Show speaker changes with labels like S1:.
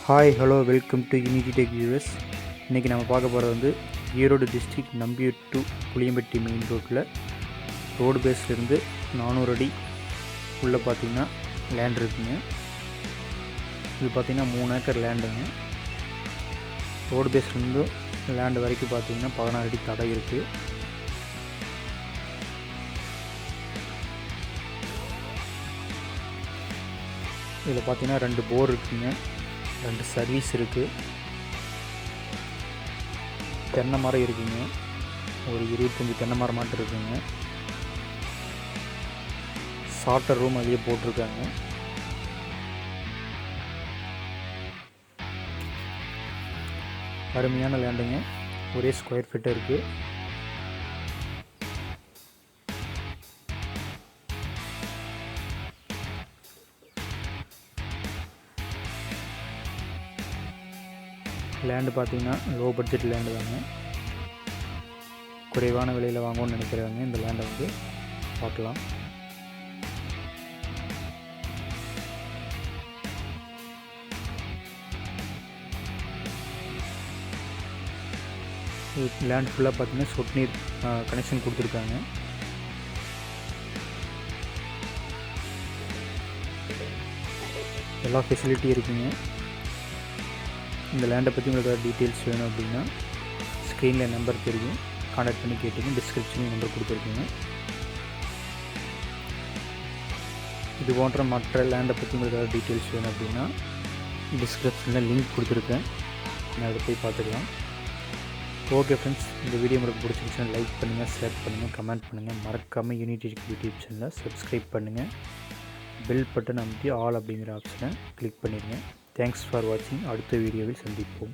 S1: Hi hello welcome to unity tech viewers. இன்றைக்கி நம்ம பார்க்க போகிறது வந்து Erode district Nambiyur to Puliyampatti main ரோட்டில் ரோடு பேஸ்லேருந்து 400 அடி உள்ளே பார்த்திங்கன்னா லேண்ட் இருக்குங்க. இது பார்த்திங்கன்னா 3 ஏக்கர் லேண்டுங்க. ரோடு பேஸ்லேருந்து லேண்டு வரைக்கும் பார்த்திங்கன்னா 16 அடி தடை இருக்குது. இதில் பார்த்திங்கன்னா 2 போர் இருக்குங்க, 2 சர்வீஸ் இருக்குது, தென்னை மரம் இருக்குங்க, ஒரு 25 தென்னை மரம் மட்டும் இருக்குங்க. சார்ட்டர் ரூம் அதிலே போட்டிருக்காங்க. அருமையான லேண்டுங்க, ஒரே ஸ்கொயர் ஃபீட்டாக இருக்குது. லேண்டு பார்த்திங்கன்னா லோ பட்ஜெட் லேண்டு தாங்க. குறைவான விலையில் வாங்கணும்னு நினைக்கிறாங்க. இந்த லேண்டை வந்து பார்க்கலாம். லேண்ட் ஃபுல்லாக பார்த்திங்கன்னா சொட்டு நீர் கனெக்ஷன் கொடுத்துருக்காங்க. எல்லா ஃபெசிலிட்டியும் இருக்குங்க. இந்த லேண்டை பற்றி உங்களுக்கு ஏதாவது டீட்டெயில்ஸ் வேணும் அப்படின்னா ஸ்க்ரீனில் நம்பர் தெரியும், கான்டாக்ட் பண்ணி கேட்டுங்க. டிஸ்கிரிப்ஷனில் நம்பர் கொடுத்துருக்குங்க. இது போன்ற மற்ற லேண்டை பற்றி உங்களுக்கு ஏதாவது டீட்டெயில்ஸ் வேணும் அப்படின்னா டிஸ்கிரிப்ஷனில் லிங்க் கொடுத்துருக்கேன், நான் அதை போய் பார்த்துக்கலாம். ஓகே ஃப்ரெண்ட்ஸ், இந்த வீடியோ உங்களுக்கு பிடிச்சிருந்துச்சுன்னா லைக் பண்ணுங்கள், ஷேர் பண்ணுங்கள், கமெண்ட் பண்ணுங்கள். மறக்காமல் யூனிட்டி யூடியூப் சேனலை சப்ஸ்கிரைப் பண்ணுங்கள். பெல் பட்டன் அமைத்தி ஆல் அப்படிங்கிற ஆப்ஷனை கிளிக் பண்ணிடுங்க. தேங்க்ஸ் ஃபார் வாட்சிங். அடுத்த வீடியோவில் சந்திப்போம்.